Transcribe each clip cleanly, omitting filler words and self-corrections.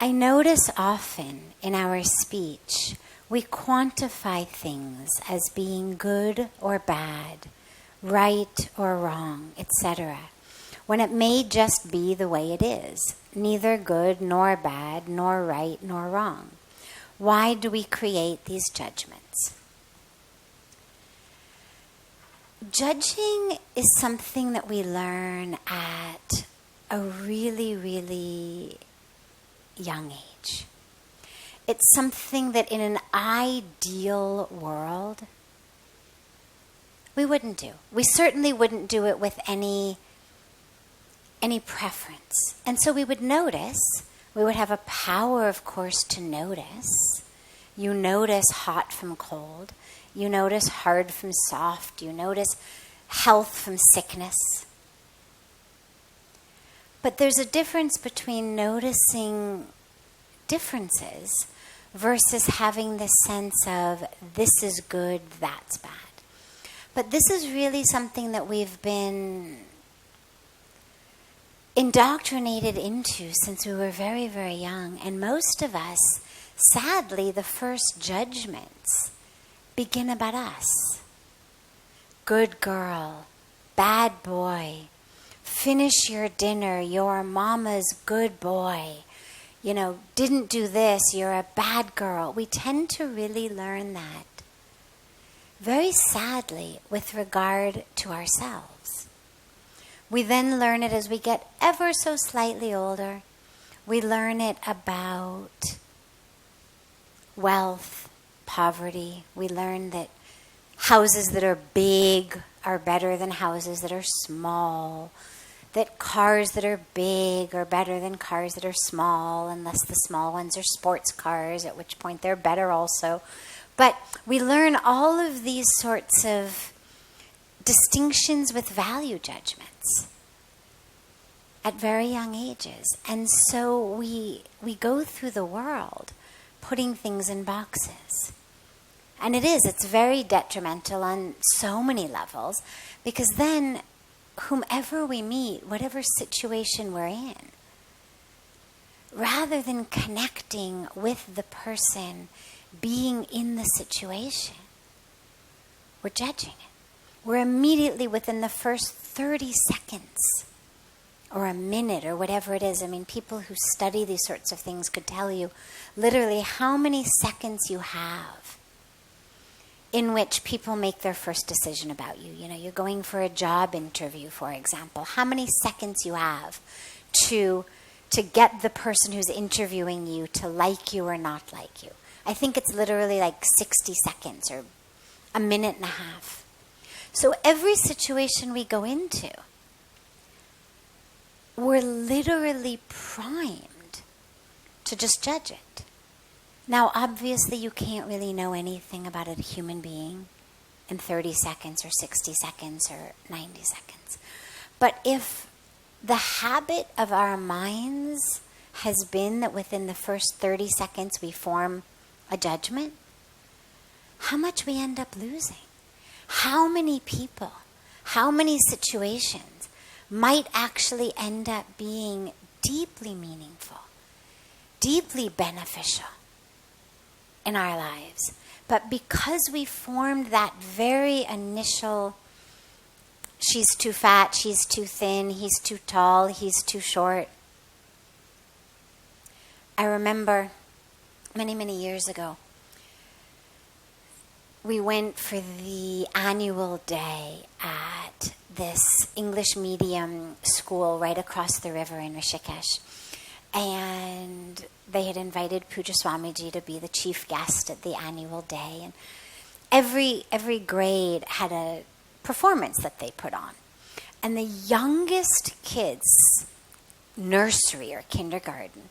I notice often in our speech, we quantify things as being good or bad, right or wrong, etc., when it may just be the way it is, neither good nor bad, nor right nor wrong. Why do we create these judgments? Judging is something that we learn at a really, really young age. It's something that in an ideal world we wouldn't do. We certainly wouldn't do it with any preference. And so we would notice, we would have a power, of course, to notice. You notice hot from cold. You notice hard from soft. You notice health from sickness. But there's a difference between noticing differences versus having this sense of this is good, that's bad. But this is really something that we've been indoctrinated into since we were very, very young. And most of us, sadly, the first judgments begin about us. Good girl, bad boy, finish your dinner, you're mama's good boy. You know, didn't do this, you're a bad girl. We tend to really learn that very sadly with regard to ourselves. We then learn it as we get ever so slightly older. We learn it about wealth, poverty. We learn that houses that are big are better than houses that are small. That cars that are big are better than cars that are small, unless the small ones are sports cars, at which point they're better also. But we learn all of these sorts of distinctions with value judgments at very young ages. And so we go through the world putting things in boxes. And it's very detrimental on so many levels, because then whomever we meet, whatever situation we're in, rather than connecting with the person being in the situation, we're judging it. We're immediately within the first 30 seconds or a minute or whatever it is. I mean, people who study these sorts of things could tell you literally how many seconds you have in which people make their first decision about you. You know, you're going for a job interview, for example. How many seconds you have to get the person who's interviewing you to like you or not like you. I think it's literally like 60 seconds or a minute and a half. So every situation we go into, we're literally primed to just judge it. Now, obviously, you can't really know anything about a human being in 30 seconds or 60 seconds or 90 seconds. But if the habit of our minds has been that within the first 30 seconds we form a judgment, how much we end up losing. How many people, how many situations might actually end up being deeply meaningful, deeply beneficial in our lives. But because we formed that very initial, she's too fat, she's too thin, he's too tall, he's too short. I remember many, many years ago, we went for the annual day at this English medium school right across the river in Rishikesh. And they had invited Pujya Sadhviji to be the chief guest at the annual day. And every grade had a performance that they put on. And the youngest kids, nursery or kindergarten,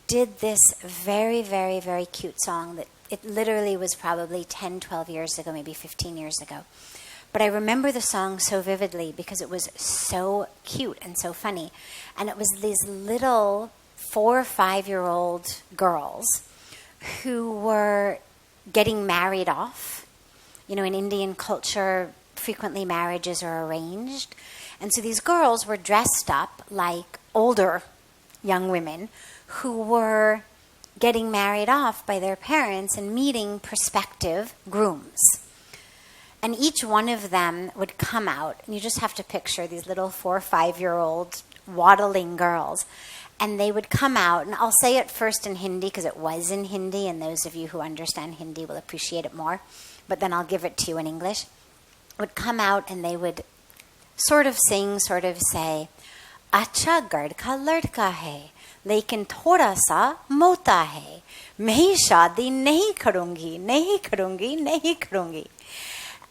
did this very, very, very cute song that it literally was probably 10, 12 years ago, maybe 15 years ago. But I remember the song so vividly because it was so cute and so funny. And it was these little 4 or 5-year-old girls who were getting married off. You know, in Indian culture, frequently marriages are arranged. And so these girls were dressed up like older young women who were getting married off by their parents and meeting prospective grooms. And each one of them would come out, and you just have to picture these little 4 or 5-year-old waddling girls. And they would come out, and I'll say it first in Hindi because it was in Hindi, and those of you who understand Hindi will appreciate it more. But then I'll give it to you in English. Would come out and they would sort of sing, sort of say, "Acha gad ka ladka hai, lekin thoda sa mota hai. Main shaadi nahi karungi, nahi karungi, nahi karungi."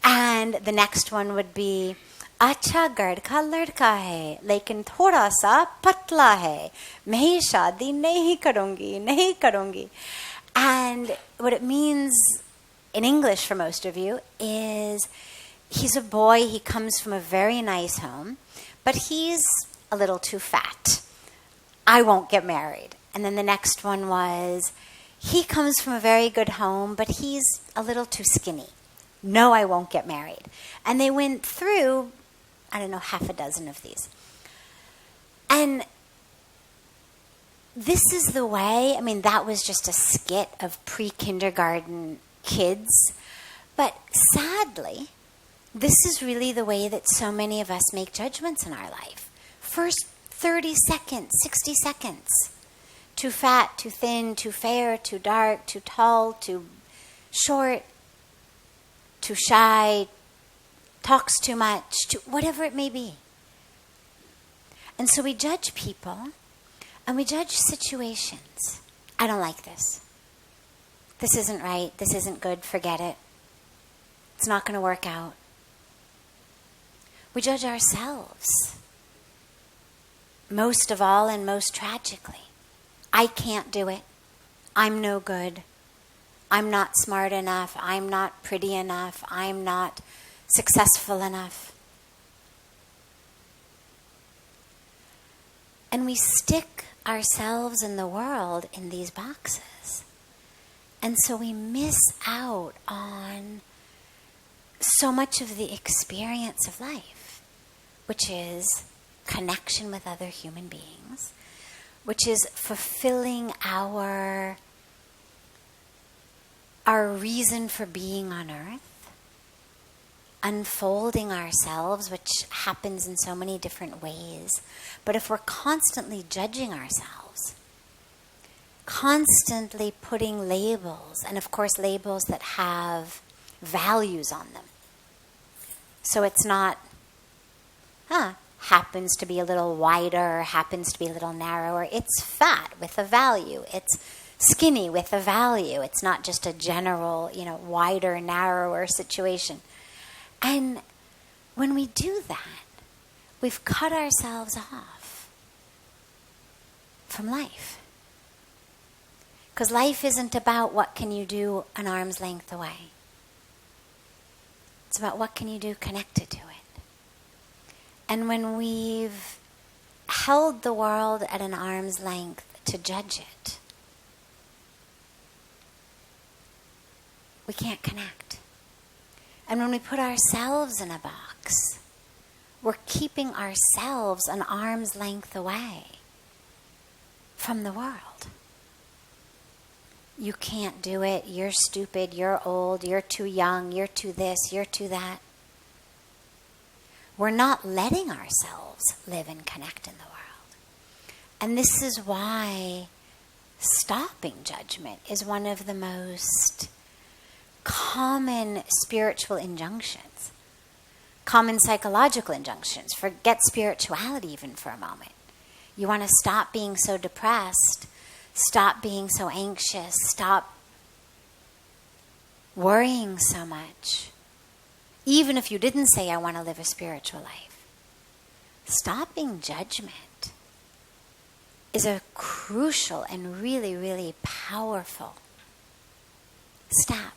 And the next one would be, "Acha gad ka ladka hai, lekin thoda sa patla hai. Main shaadi nahi karungi, nahi karungi." And what it means in English for most of you is he's a boy, he comes from a very nice home, but he's a little too fat. I won't get married. And then the next one was, he comes from a very good home, but he's a little too skinny. No, I won't get married. And they went through, I don't know, half a dozen of these. And this is the way, I mean, that was just a skit of pre-kindergarten kids. But sadly, this is really the way that so many of us make judgments in our life. First 30 seconds, 60 seconds. Too fat, too thin, too fair, too dark, too tall, too short, too shy, talks too much, whatever it may be. And so we judge people and we judge situations. I don't like this. This isn't right. This isn't good. Forget it. It's not going to work out. We judge ourselves. Most of all and most tragically. I can't do it. I'm no good. I'm not smart enough. I'm not pretty enough. I'm not successful enough. And we stick ourselves in the world in these boxes. And so we miss out on so much of the experience of life, which is connection with other human beings, which is fulfilling our reason for being on earth, unfolding ourselves, which happens in so many different ways. But if we're constantly judging ourselves, constantly putting labels, and of course labels that have values on them. So it's not, happens to be a little wider, happens to be a little narrower. It's fat with a value. It's skinny with a value. It's not just a general, wider, narrower situation. And when we do that, we've cut ourselves off from life. Because life isn't about what can you do an arm's length away. It's about what can you do connected to it. And when we've held the world at an arm's length to judge it, we can't connect. And when we put ourselves in a box, we're keeping ourselves an arm's length away from the world. You can't do it, you're stupid, you're old, you're too young, you're too this, you're too that. We're not letting ourselves live and connect in the world. And this is why stopping judgment is one of the most common spiritual injunctions, common psychological injunctions. Forget spirituality even for a moment. You want to stop being so depressed, stop being so anxious, stop worrying so much. Even if you didn't say, I want to live a spiritual life. Stopping judgment is a crucial and really, really powerful step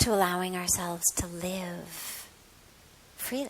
to allowing ourselves to live freely.